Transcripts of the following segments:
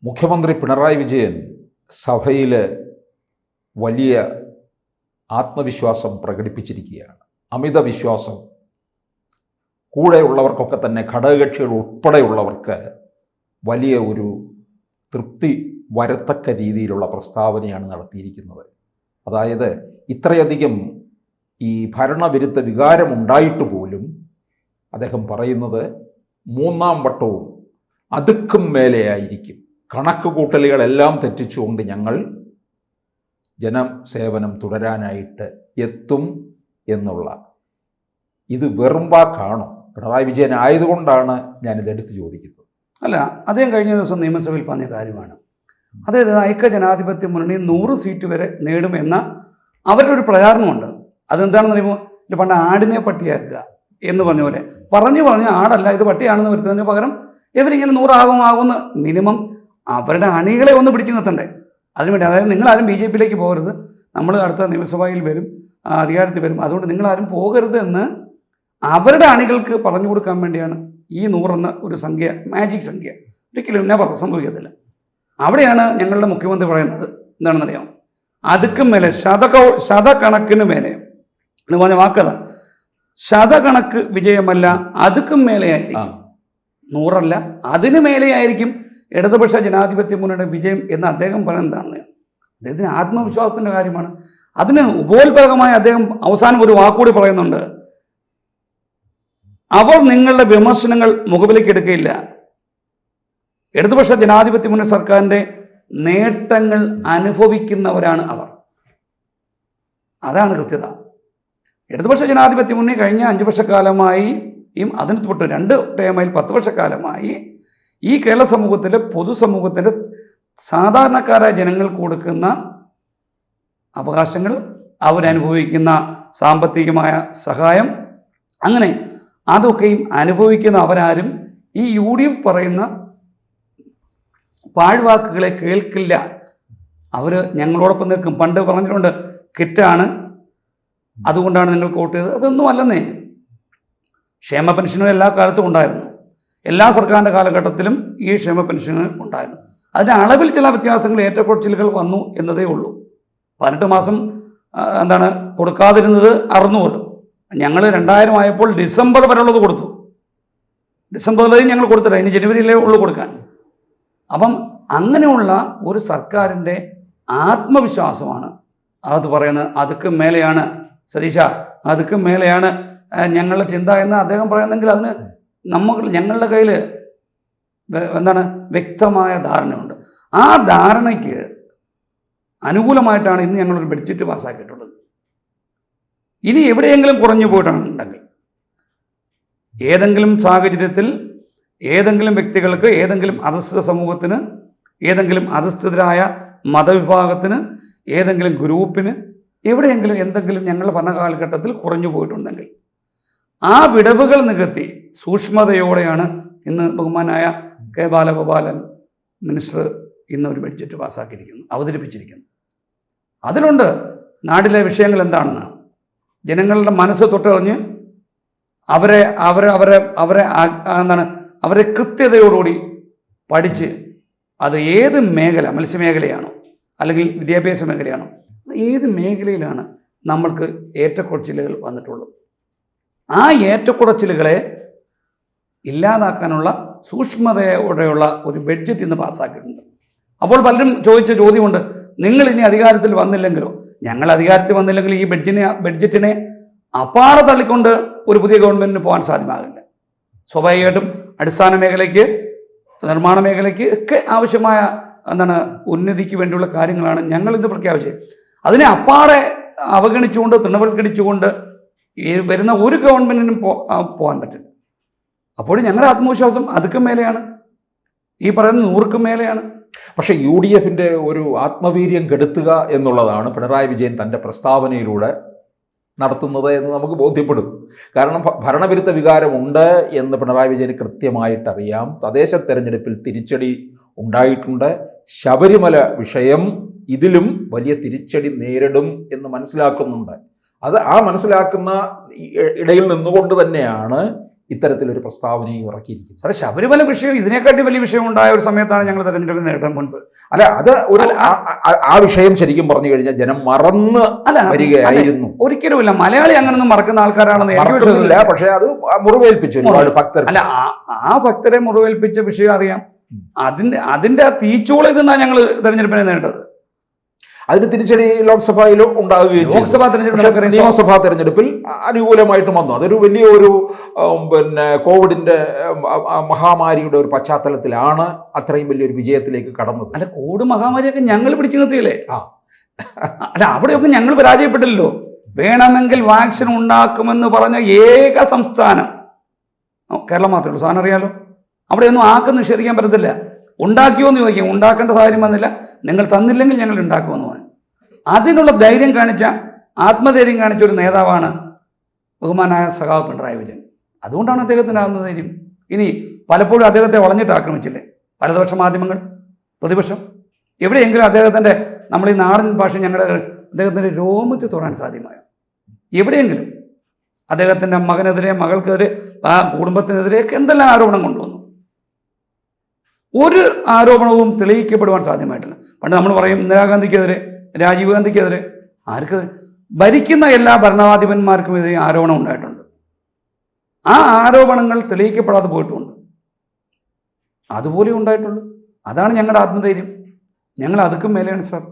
മുഖ്യമന്ത്രി പിണറായി വിജയൻ സഭയിൽ വലിയ ആത്മവിശ്വാസം പ്രകടിപ്പിച്ചിരിക്കുകയാണ്. അമിത വിശ്വാസം. കൂടെയുള്ളവർക്കൊക്കെ തന്നെ ഘടകകക്ഷികൾ ഉൾപ്പെടെയുള്ളവർക്ക് വലിയ ഒരു തൃപ്തി വരത്തക്ക രീതിയിലുള്ള പ്രസ്താവനയാണ് നടത്തിയിരിക്കുന്നത്. അതായത് ഇത്രയധികം ഈ ഭരണവിരുദ്ധ വികാരമുണ്ടായിട്ട് പോലും അദ്ദേഹം പറയുന്നത് മൂന്നാം വട്ടവും അതുക്കും മേലെയായിരിക്കും. കണക്ക് കൂട്ടലുകളെല്ലാം തെറ്റിച്ചുകൊണ്ട് ഞങ്ങൾ ജനസേവനം തുടരാനായിട്ട് എത്തും എന്നുള്ള ഇത് വെറും വാക്കാണോ? പിണറായി വിജയൻ ആയതുകൊണ്ടാണ് ഞാനിതെടുത്ത് ചോദിക്കുന്നത്. അല്ല, അദ്ദേഹം കഴിഞ്ഞ ദിവസം നിയമസഭയിൽ പറഞ്ഞ കാര്യമാണ്. അതായത് ഐക്യജനാധിപത്യ മുന്നണി 100 സീറ്റ് വരെ നേടുമെന്ന അവരുടെ ഒരു പ്രചാരണമുണ്ട്. അതെന്താണെന്ന് പറയുമ്പോൾ ഇത് പണ്ട് ആടിനെ പട്ടിയാക്കുക എന്ന് പറഞ്ഞ പോലെ പറഞ്ഞു ആടല്ല ഇത് പട്ടിയാണെന്ന് വരുന്നതിന് പകരം ഇവരിങ്ങനെ 100 ആകുമെന്ന് മിനിമം അവരുടെ അണികളെ ഒന്ന് പിടിച്ചു നിർത്തണ്ടേ? അതിനുവേണ്ടി അതായത് നിങ്ങളാരും BJP-യിലേക്ക് പോകരുത്, നമ്മൾ അടുത്ത നിയമസഭയിൽ വരും, അധികാരത്തിൽ വരും, അതുകൊണ്ട് നിങ്ങളാരും പോകരുത് എന്ന് അവരുടെ അണികൾക്ക് പറഞ്ഞു കൊടുക്കാൻ വേണ്ടിയാണ് ഈ 100 എന്ന ഒരു സംഖ്യ, മാജിക് സംഖ്യ. ഒരിക്കലും നെവർ സംഭവിക്കത്തില്ല. അവിടെയാണ് ഞങ്ങളുടെ മുഖ്യമന്ത്രി പറയുന്നത് എന്താണെന്നറിയാം, അതുക്കും മേലെ ശതകണക്കിന് മേലെ എന്ന് പറഞ്ഞ വാക്കത, ശതകണക്ക് വിജയമല്ല അതുക്കും മേലെയായിരിക്കും, 100 അല്ല അതിന് മേലെയായിരിക്കും ഇടതുപക്ഷ ജനാധിപത്യ മുന്നണിയുടെ വിജയം എന്ന് അദ്ദേഹം പറയുന്നതാണ്. അദ്ദേഹത്തിന് ആത്മവിശ്വാസത്തിൻ്റെ കാര്യമാണ്. അതിന് ഉപോത്ബലകമായി അദ്ദേഹം അവസാനം ഒരു വാക്കുകൂടി പറയുന്നുണ്ട്, അവർ നിങ്ങളുടെ വിമർശനങ്ങൾ മുഖവിലേക്ക് എടുക്കുകയില്ല, ഇടതുപക്ഷ ജനാധിപത്യ മുന്നണി സർക്കാരിൻ്റെ നേട്ടങ്ങൾ അനുഭവിക്കുന്നവരാണ് അവർ. അതാണ് കൃത്യത. ഇടതുപക്ഷ ജനാധിപത്യ മുന്നണി കഴിഞ്ഞ 5 വർഷക്കാലമായി അതിന് തൊട്ട് 2 ടേമായി 10 വർഷക്കാലമായി ഈ കേരള സമൂഹത്തിലെ പൊതുസമൂഹത്തിൻ്റെ സാധാരണക്കാരായ ജനങ്ങൾക്ക് കൊടുക്കുന്ന അവകാശങ്ങൾ, അവരനുഭവിക്കുന്ന സാമ്പത്തികമായ സഹായം, അങ്ങനെ അതൊക്കെയും അനുഭവിക്കുന്ന അവരാരും ഈ UDF പറയുന്ന പാഴ്വാക്കുകളെ കേൾക്കില്ല. അവർ ഞങ്ങളോടൊപ്പം നിൽക്കും. പണ്ട് പറഞ്ഞിട്ടുണ്ട് കിറ്റാണ് അതുകൊണ്ടാണ് നിങ്ങൾക്ക് വോട്ട് ചെയ്തത്. അതൊന്നും അല്ലെന്നേ. ക്ഷേമ പെൻഷനും എല്ലാ കാലത്തും ഉണ്ടായിരുന്നു. എല്ലാ സർക്കാരിൻ്റെ കാലഘട്ടത്തിലും ഈ ക്ഷേമ പെൻഷന് ഉണ്ടായിരുന്നു. അതിൻ്റെ അളവിൽ ചില വ്യത്യാസങ്ങൾ, ഏറ്റക്കുറച്ചിലുകൾ വന്നു എന്നതേ ഉള്ളൂ. 18 മാസം കൊടുക്കാതിരുന്നത് 600. ഞങ്ങൾ 2000 ആയപ്പോൾ ഡിസംബർ വരെയുള്ളത് കൊടുത്തു. ഡിസംബറിലേയും ഞങ്ങൾ കൊടുത്തില്ല, ഇനി ജനുവരിയിലേ ഉള്ളൂ കൊടുക്കാൻ. അപ്പം അങ്ങനെയുള്ള ഒരു സർക്കാരിൻ്റെ ആത്മവിശ്വാസമാണ് അത് പറയുന്നത്. അതുക്കും മേലെയാണ് സതീശ, അതുക്കും മേലെയാണ് ഞങ്ങളുടെ ചിന്ത എന്ന് അദ്ദേഹം പറയുന്നെങ്കിൽ അതിന് ഞങ്ങളുടെ കയ്യിൽ വ്യക്തമായ ധാരണയുണ്ട്. ആ ധാരണയ്ക്ക് അനുകൂലമായിട്ടാണ് ഇന്ന് ഞങ്ങളൊരു ബഡ്ജറ്റ് പാസ്സാക്കിയിട്ടുള്ളത്. ഇനി എവിടെയെങ്കിലും കുറഞ്ഞു പോയിട്ടുണ്ടെങ്കിൽ, ഏതെങ്കിലും സാഹചര്യത്തിൽ ഏതെങ്കിലും വ്യക്തികൾക്ക്, ഏതെങ്കിലും അധസ്ഥിത സമൂഹത്തിന്, ഏതെങ്കിലും അധസ്ഥിതരായ മതവിഭാഗത്തിന്, ഏതെങ്കിലും ഗ്രൂപ്പിന് എവിടെയെങ്കിലും എന്തെങ്കിലും ഞങ്ങളുടെ ഭരണകാലഘട്ടത്തിൽ കുറഞ്ഞു പോയിട്ടുണ്ടെങ്കിൽ ആ വിടവുകൾ നികത്തി സൂക്ഷ്മതയോടെയാണ് ഇന്ന് ബഹുമാനായ കെ ബാലഗോപാലൻ മിനിസ്റ്റർ ഇന്നൊരു ബഡ്ജറ്റ് പാസ്സാക്കിയിരിക്കുന്നു, അവതരിപ്പിച്ചിരിക്കുന്നു. അതിലുണ്ട് നാട്ടിലെ വിഷയങ്ങൾ എന്താണെന്ന് ജനങ്ങളുടെ മനസ്സ് തൊട്ടറിഞ്ഞ് അവരെ കൃത്യതയോടുകൂടി പഠിച്ച് അത് ഏത് മേഖല, മത്സ്യമേഖലയാണോ അല്ലെങ്കിൽ വിദ്യാഭ്യാസ മേഖലയാണോ, ഏത് മേഖലയിലാണ് നമ്മൾക്ക് ഏറ്റക്കുറച്ചിലുകൾ വന്നിട്ടുള്ളത്, ആ ഏറ്റക്കുറച്ചിലുകളെ ഇല്ലാതാക്കാനുള്ള സൂക്ഷ്മതയോടെയുള്ള ഒരു ബഡ്ജറ്റ് ഇന്ന് പാസ്സാക്കിയിട്ടുണ്ട്. അപ്പോൾ പലരും ചോദിച്ച ചോദ്യമുണ്ട്, നിങ്ങൾ ഇനി അധികാരത്തിൽ വന്നില്ലെങ്കിലോ? ഞങ്ങൾ അധികാരത്തിൽ വന്നില്ലെങ്കിൽ ഈ ബഡ്ജറ്റിനെ അപ്പാടെ തള്ളിക്കൊണ്ട് ഒരു പുതിയ ഗവൺമെൻറ്റിന് പോകാൻ സാധ്യമാകില്ല. സ്വാഭാവികമായിട്ടും അടിസ്ഥാന മേഖലയ്ക്ക്, നിർമ്മാണ മേഖലയ്ക്ക് ഒക്കെ ആവശ്യമായ ഉന്നതിക്ക് വേണ്ടിയുള്ള കാര്യങ്ങളാണ് ഞങ്ങൾ ഇന്ന് പ്രഖ്യാപിച്ചത്. അതിനെ അപ്പാടെ അവഗണിച്ചുകൊണ്ട്, തൃണവൽക്കരിച്ചുകൊണ്ട് വരുന്ന ഒരു ഗവൺമെൻറ്റിനും പോകാൻ പറ്റില്ല. അപ്പോൾ ഞങ്ങളുടെ ആത്മവിശ്വാസം അതുക്കും മേലെയാണ്, ഈ പറയുന്ന 100ക്കും മേലെയാണ്. പക്ഷേ UDF-ൻ്റെ ഒരു ആത്മവീര്യം കെടുത്തുക എന്നുള്ളതാണ് പിണറായി വിജയൻ തൻ്റെ പ്രസ്താവനയിലൂടെ നടത്തുന്നത് എന്ന് നമുക്ക് ബോധ്യപ്പെടും. കാരണം ഭരണവിരുദ്ധ വികാരമുണ്ട് എന്ന് പിണറായി വിജയന് കൃത്യമായിട്ടറിയാം. തദ്ദേശ തെരഞ്ഞെടുപ്പിൽ തിരിച്ചടി ഉണ്ടായിട്ടുണ്ട്. ശബരിമല വിഷയം ഇതിലും വലിയ തിരിച്ചടി നേരിടും എന്ന് മനസ്സിലാക്കുന്നുണ്ട്. ആ മനസ്സിലാക്കുന്ന ഇടയിൽ നിന്നുകൊണ്ട് തന്നെയാണ് ഇത്തരത്തിലൊരു പ്രസ്താവനയും ഇറക്കിയിരിക്കുന്നത്. സാറേ, ശബരിമല വിഷയം ഇതിനെക്കാട്ടി വലിയ വിഷയം ഉണ്ടായ ഒരു സമയത്താണ് ഞങ്ങൾ തെരഞ്ഞെടുപ്പ് നേരിടാൻ മുൻപ്. അല്ല, അത് ഒരു ആ വിഷയം ശരിക്കും പറഞ്ഞു കഴിഞ്ഞാൽ ജനം മറന്ന് വരികയായിരുന്നു. ഒരിക്കലുമില്ല, മലയാളി അങ്ങനൊന്നും മറക്കുന്ന ആൾക്കാരാണെന്ന് എനിക്ക് വിഷയമില്ല. പക്ഷെ അത് മുറിവേൽപ്പിച്ചു ഒരുപാട് ഭക്തർ. അല്ല, ആ ഭക്തരെ മുറിവേൽപ്പിച്ച വിഷയം അറിയാം. അതിന്റെ തീച്ചൂള ഇതെന്നാണ് ഞങ്ങൾ തെരഞ്ഞെടുപ്പിനെ നേരിട്ടത്. അതിന് തിരിച്ചടി ലോക്സഭയിലും ഉണ്ടാവുകയും നിയമസഭാ തെരഞ്ഞെടുപ്പിൽ അനുകൂലമായിട്ടും വന്നു. അതൊരു വലിയ ഒരു കോവിഡിന്റെ മഹാമാരിയുടെ ഒരു പശ്ചാത്തലത്തിലാണ് അത്രയും വലിയൊരു വിജയത്തിലേക്ക് കടന്നത്. അല്ല, കോവിഡ് മഹാമാരിയൊക്കെ ഞങ്ങൾ പിടിച്ചു നിർത്തിയില്ലേ? അല്ല, അവിടെയൊക്കെ ഞങ്ങൾ പരാജയപ്പെട്ടില്ലല്ലോ. വേണമെങ്കിൽ വാക്സിൻ ഉണ്ടാക്കുമെന്ന് പറഞ്ഞ ഏക സംസ്ഥാനം കേരളം മാത്രമേ ഉള്ളൂ. സാധനം അറിയാലോ. അവിടെയൊന്നും ആർക്കും നിഷേധിക്കാൻ പറ്റത്തില്ല. ഉണ്ടാക്കിയോ എന്ന് ചോദിക്കാം, ഉണ്ടാക്കേണ്ട സാഹചര്യം വന്നില്ല. നിങ്ങൾ തന്നില്ലെങ്കിൽ ഞങ്ങൾ ഉണ്ടാക്കുമെന്ന് പറഞ്ഞു. അതിനുള്ള ധൈര്യം കാണിച്ച, ആത്മധൈര്യം കാണിച്ച ഒരു നേതാവാണ് ബഹുമാനായ സഖാവ് പിണറായി വിജയൻ. അതുകൊണ്ടാണ് അദ്ദേഹത്തിന് ആത്മധൈര്യം. ഇനി പലപ്പോഴും അദ്ദേഹത്തെ വളഞ്ഞിട്ട് ആക്രമിച്ചില്ലേ പലപക്ഷ മാധ്യമങ്ങൾ, പ്രതിപക്ഷം. എവിടെയെങ്കിലും അദ്ദേഹത്തിൻ്റെ, നമ്മൾ ഈ നാടൻ ഭാഷ, ഞങ്ങളുടെ അദ്ദേഹത്തിൻ്റെ രോമത്തിൽ തൊടാൻ സാധ്യമായോ? എവിടെയെങ്കിലും അദ്ദേഹത്തിൻ്റെ മകനെതിരെ, മകൾക്കെതിരെ, ആ കുടുംബത്തിനെതിരെയൊക്കെ എന്തെല്ലാം ആരോപണം കൊണ്ടുവന്നു. ഒരു ആരോപണവും തെളിയിക്കപ്പെടുവാൻ സാധ്യമായിട്ടില്ല. പണ്ട് നമ്മൾ പറയും ഇന്ദിരാഗാന്ധിക്കെതിരെ, രാജീവ് ഗാന്ധിക്കെതിരെ, ആർക്കെതിരെ? ഭരിക്കുന്ന എല്ലാ ഭരണാധിപന്മാർക്കും എതിരെ ആരോപണം ഉണ്ടായിട്ടുണ്ട്. ആ ആരോപണങ്ങൾ തെളിയിക്കപ്പെടാതെ പോയിട്ടുമുണ്ട്. അതുപോലെ ഉണ്ടായിട്ടുള്ളൂ. അതാണ് ഞങ്ങളുടെ ആത്മധൈര്യം. ഞങ്ങൾ അതുക്കും മേലെയാണ് സാർ,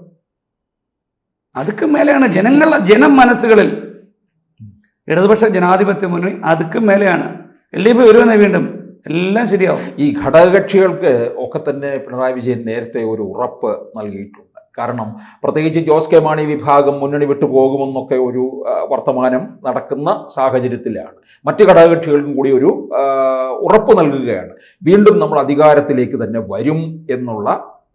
അതുക്കും മേലെയാണ്. ജനം മനസ്സുകളിൽ ഇടതുപക്ഷ ജനാധിപത്യ മുന്നണി അതുക്കും മേലെയാണ്. LDF വരുമെന്നേ വീണ്ടും എല്ലാം ശരിയാവും. ഈ ഘടകകക്ഷികൾക്ക് ഒക്കെ തന്നെ പിണറായി വിജയൻ നേരത്തെ ഒരു ഉറപ്പ് നൽകിയിട്ടുണ്ട്. കാരണം പ്രത്യേകിച്ച് ജോസ് കെ മാണി വിഭാഗം മുന്നണി വിട്ടു പോകുമെന്നൊക്കെ ഒരു വർത്തമാനം നടക്കുന്ന സാഹചര്യത്തിലാണ് മറ്റ് ഘടകകക്ഷികൾക്കും കൂടി ഒരു ഉറപ്പ് നൽകുകയാണ്. വീണ്ടും നമ്മൾ അധികാരത്തിലേക്ക് തന്നെ വരും എന്നുള്ള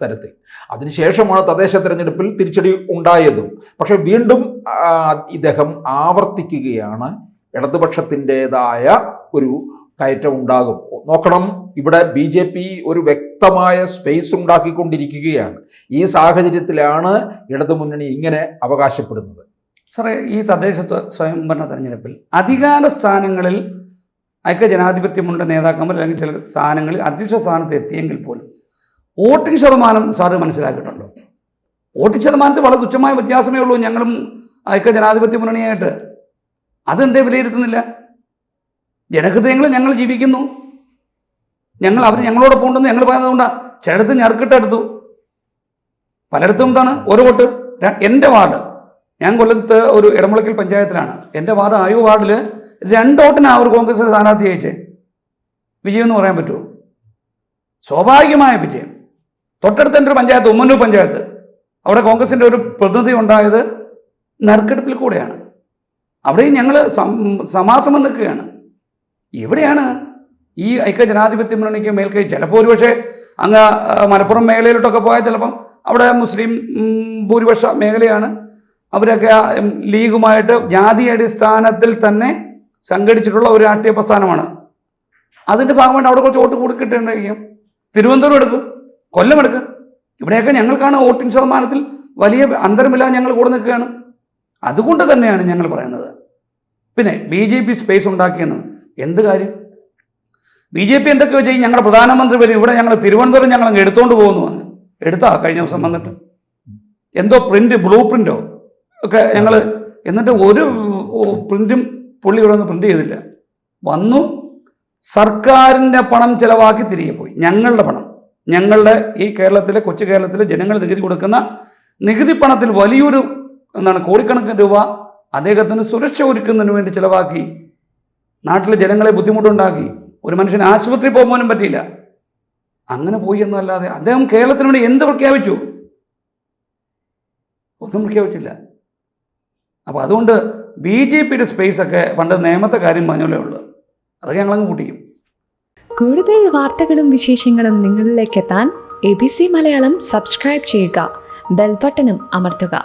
തരത്തിൽ. അതിനുശേഷമാണ് തദ്ദേശ തെരഞ്ഞെടുപ്പിൽ തിരിച്ചടി ഉണ്ടായതും. പക്ഷെ വീണ്ടും ഇദ്ദേഹം ആവർത്തിക്കുകയാണ് ഇടതുപക്ഷത്തിൻ്റെതായ ഒരു കയറ്റം ഉണ്ടാകും. നോക്കണം, ഇവിടെ BJP ഒരു വ്യക്തമായ സ്പേസ് ഉണ്ടാക്കിക്കൊണ്ടിരിക്കുകയാണ്. ഈ സാഹചര്യത്തിലാണ് ഇടതുമുന്നണി ഇങ്ങനെ അവകാശപ്പെടുന്നത്. സാറേ, ഈ തദ്ദേശ സ്വയംഭരണ തെരഞ്ഞെടുപ്പിൽ അധികാര സ്ഥാനങ്ങളിൽ ഐക്യജനാധിപത്യ മുന്നണിയുടെ നേതാക്കന്മാർ അല്ലെങ്കിൽ ചില സ്ഥാനങ്ങളിൽ അധ്യക്ഷ സ്ഥാനത്ത് എത്തിയെങ്കിൽ പോലും വോട്ടിംഗ് ശതമാനം സാറ് മനസ്സിലാക്കിയിട്ടുണ്ടോ? വോട്ടിംഗ് ശതമാനത്തിൽ വളരെ തുച്ഛമായ വ്യത്യാസമേ ഉള്ളൂ ഞങ്ങളും ഐക്യജനാധിപത്യ മുന്നണിയായിട്ട്. അതെന്തേ വിലയിരുത്തുന്നില്ല? ജനഹൃദയങ്ങളിൽ ഞങ്ങൾ ജീവിക്കുന്നു. അവർ ഞങ്ങളോടൊപ്പം ഉണ്ടെന്ന് ഞങ്ങൾ പറയുന്നതുകൊണ്ടാണ്. ചിലടത്ത് ഞെറുക്കിട്ടെടുത്തു, പലയിടത്തും എന്താണ് ഒരു വോട്ട്. എൻ്റെ വാർഡ്, ഞാൻ കൊല്ലത്ത് ഒരു ഇടമുളക്കൽ പഞ്ചായത്തിലാണ്. എൻ്റെ വാർഡ് ആയു വാർഡിൽ 2 വോട്ടിനാണ് അവർ കോൺഗ്രസ് സ്ഥാനാർത്ഥി അയച്ചേ. വിജയം എന്ന് പറയാൻ പറ്റുമോ? സ്വാഭാവികമായ വിജയം. തൊട്ടടുത്ത് എൻ്റെ ഒരു പഞ്ചായത്ത്, ഉമ്മന്നൂർ പഞ്ചായത്ത്, അവിടെ കോൺഗ്രസിൻ്റെ ഒരു പ്രതിനിധി ഉണ്ടായത് നറുക്കെടുപ്പിൽ കൂടെയാണ്. അവിടെയും ഞങ്ങൾ സമാസമം നിൽക്കുകയാണ്. എവിടെയാണ് ഈ ഐക്യജനാധിപത്യ മുന്നണിക്ക് മേൽക്കൈ? ചിലപ്പോൾ ഒരുപക്ഷെ അങ്ങ് മലപ്പുറം മേഖലയിലോട്ടൊക്കെ പോയാൽ ചിലപ്പം അവിടെ മുസ്ലിം ഭൂരിപക്ഷ മേഖലയാണ്. അവരൊക്കെ ലീഗുമായിട്ട് ജാതി അടിസ്ഥാനത്തിൽ തന്നെ സംഘടിച്ചിട്ടുള്ള ഒരു രാഷ്ട്രീയ പ്രസ്ഥാനമാണ്. അതിൻ്റെ ഭാഗമായിട്ട് അവിടെ കുറച്ച് വോട്ട് കൊടുക്കിട്ടുണ്ടായിരിക്കും. തിരുവനന്തപുരം എടുക്കും, കൊല്ലം എടുക്കും. ഇവിടെയൊക്കെ ഞങ്ങൾക്കാണ് വോട്ടിംഗ് ശതമാനത്തിൽ വലിയ അന്തരമില്ലാതെ ഞങ്ങൾ കൂടെ നിൽക്കുകയാണ്. അതുകൊണ്ട് തന്നെയാണ് ഞങ്ങൾ പറയുന്നത്. പിന്നെ BJP സ്പേസ് ഉണ്ടാക്കിയെന്ന് എന്ത് കാര്യം? BJP എന്തൊക്കെയോ ചെയ്യും. ഞങ്ങളുടെ പ്രധാനമന്ത്രി വരും, ഇവിടെ ഞങ്ങൾ തിരുവനന്തപുരം ഞങ്ങൾ അങ്ങ് എടുത്തുകൊണ്ട് പോകുന്നു. എടുത്താ കഴിഞ്ഞ ദിവസം വന്നിട്ട് എന്തോ ബ്ലൂ പ്രിൻ്റോ ഒക്കെ ഞങ്ങൾ, എന്നിട്ട് ഒരു പ്രിൻറ്റും പുള്ളി ഇവിടെ നിന്ന് പ്രിൻ്റ് ചെയ്തില്ല. വന്നു, സർക്കാരിൻ്റെ പണം ചിലവാക്കി തിരികെ പോയി. ഞങ്ങളുടെ പണം, ഞങ്ങളുടെ ഈ കേരളത്തിലെ, കൊച്ചു കേരളത്തിലെ ജനങ്ങൾ നികുതി കൊടുക്കുന്ന നികുതി പണത്തിൽ വലിയൊരു കോടിക്കണക്കിന് രൂപ അദ്ദേഹത്തിന് സുരക്ഷ ഒരുക്കുന്നതിന് വേണ്ടി ചിലവാക്കി. നാട്ടിലെ ജനങ്ങളെ ബുദ്ധിമുട്ടുണ്ടാക്കി. ഒരു മനുഷ്യന് ആശുപത്രി പോകാനും പറ്റിയില്ല. അങ്ങനെ പോയി എന്നല്ലാതെ അദ്ദേഹം കേരളത്തിന് വേണ്ടി എന്ത് പ്രഖ്യാപിച്ചു? ഒന്നും പ്രഖ്യാപിച്ചില്ല. അപ്പോൾ അതുകൊണ്ട് BJPയുടെ സ്പേസൊക്കെ പണ്ട് നിയമത്തെ കാര്യം പറഞ്ഞല്ലേ ഉള്ളൂ. അതൊക്കെ ഞങ്ങളങ്ങ് കൂട്ടിക്കും. കൂടുതൽ വാർത്തകളും വിശേഷങ്ങളും നിങ്ങളിലേക്ക് എത്താൻ ABC മലയാളം സബ്സ്ക്രൈബ് ചെയ്യുക, ബെൽ ബട്ടണും അമർത്തുക.